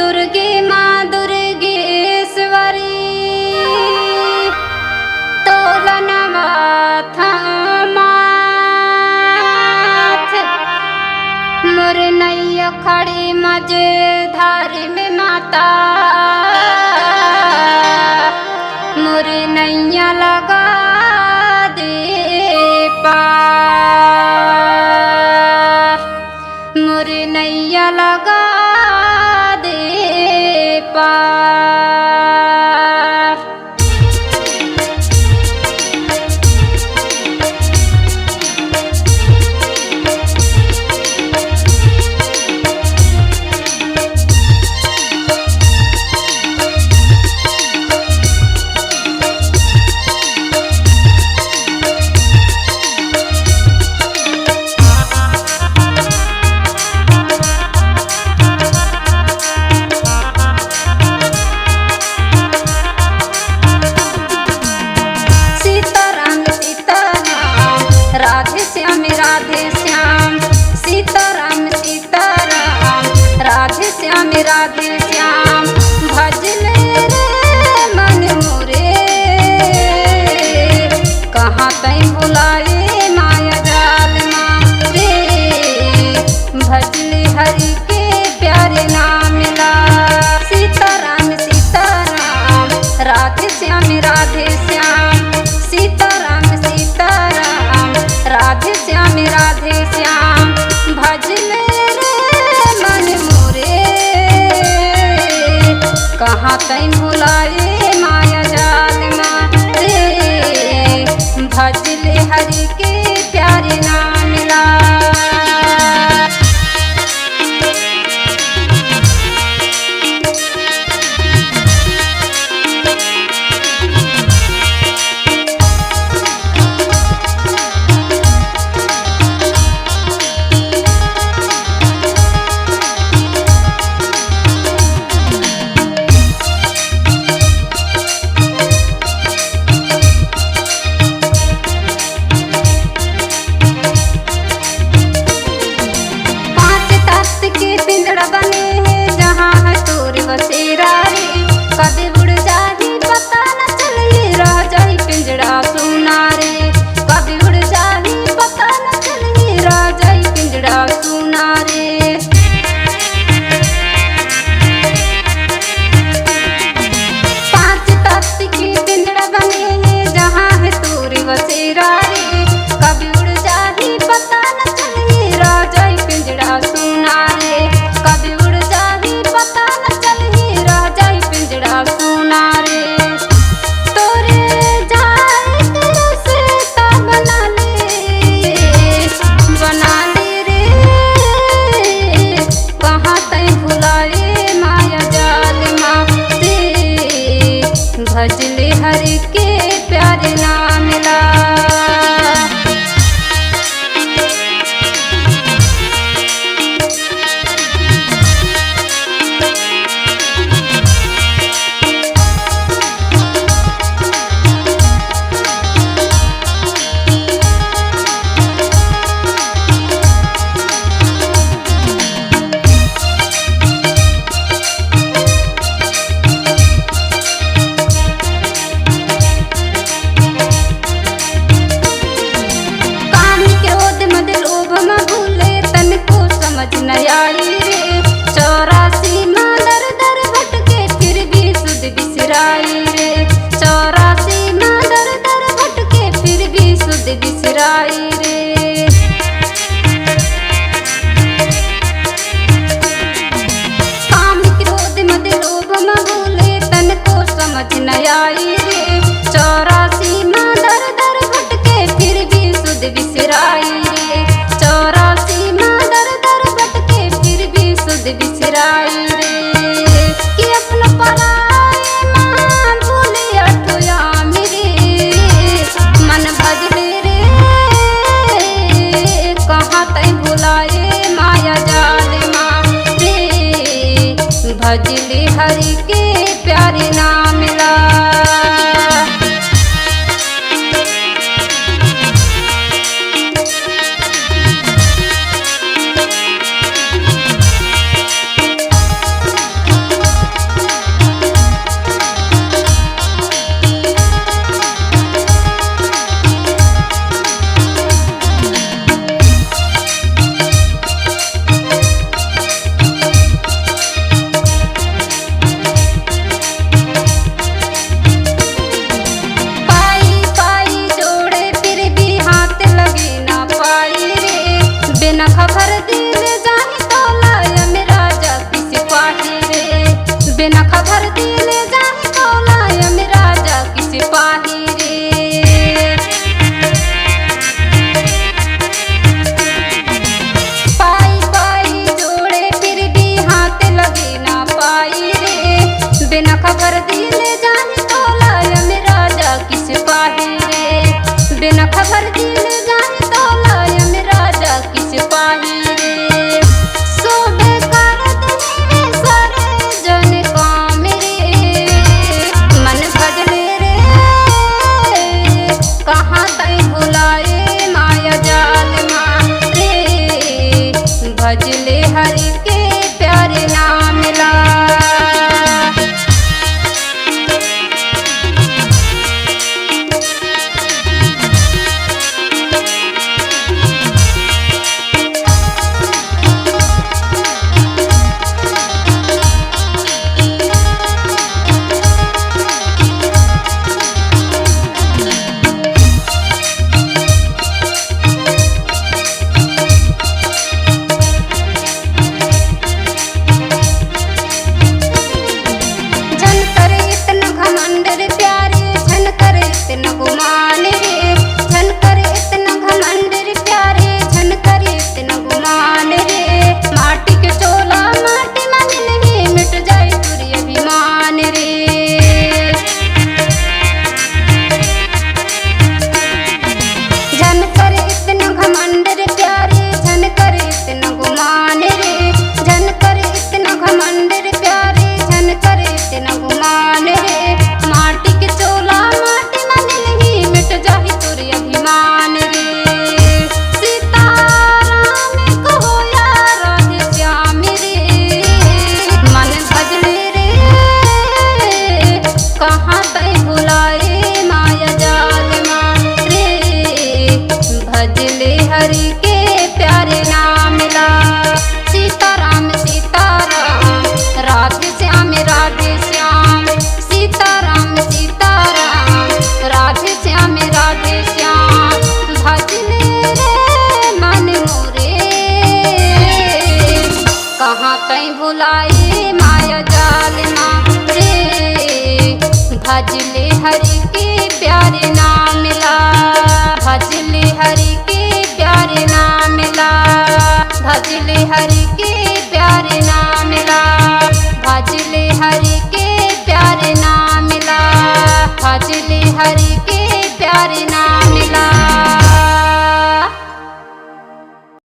दुर्गे माँ दुर्गेश्वरी तोलनवा माथ मोर नैया खड़ी मझधार में माता मोर नैया लगा दे पार मोर नैया लगा दे पार। राधे श्याम सीताराम सीताराम राधे श्याम भजले रे मन मोरे कहाँ तई भुलाए माया जाल माँ रे भजले हरि के प्यारे नाम मिला सीताराम सीताराम राधे श्याम सीताराम सीताराम राधे श्याम भजले रे मन मोरे कहाँ तई भुलाए माया जाल माँ रे भजले हरि के प्यारे नाम मिला। बने हैं जहाँ है तोर बसेरा रे कभी उड़ जाही पता न चली रह जाई पिंजड़ा सुना रे कभी उड़ जाही पता न चली रह जाई पिंजड़ा सुना रे। पांच तत्व की पिंजड़ा बने हैं जहाँ है तोर बसेरा रे कभी उड़ जाही पता न चली रह जाई पिंजड़ा सुना रे कभी उड़ जाही पता न चली रह जाई पिंजड़ा सुना रे। तोरे जाए तेरे से बना ले रे कहाँ तई भुलाए माया जाल माँ रे भजले हरि के प्यारे नाम मिला। समझ न आई रे 84 माँ दर दर भटके फिर भी सुध बिसराई रे 84 माँ दर दर भटके फिर भी सुध बिसराई रे। काम क्रोध मद लोभ म भूले तन को समझ न आई रे 84 माँ दर दर भटके फिर भी सुध बिसराई रे 84 माँ दर दर भटके फिर भी सुध बिसराई रे। कि अपना पराए माँ भूलिया ठोया मेरे मन भजले रे कहाँ तई भुलाए माया जाल माँ रे भजले हरि के प्यारे नाम मिला। के न गुमान रे। माटी के चोला माटी में मिलही मिट जाही तोर अभिमान रे। सीताराम कहो या राधे श्याम रे। मन भजले रे कहाँ तय भुलाए माया जाल मा रे। भजले हरि के प्यारे नाम ला। सीताराम सीताराम राधे श्याम राधे श्याम। सीताराम सीताराम राधे श्याम राधे श्याम। भजले रे मन मोरे कहाँ तय भुलाए माया जाल मा रे। भजले हरि के प्यारे नाम ला। भजले हरि के प्यारे नाम ला। भजले हरि के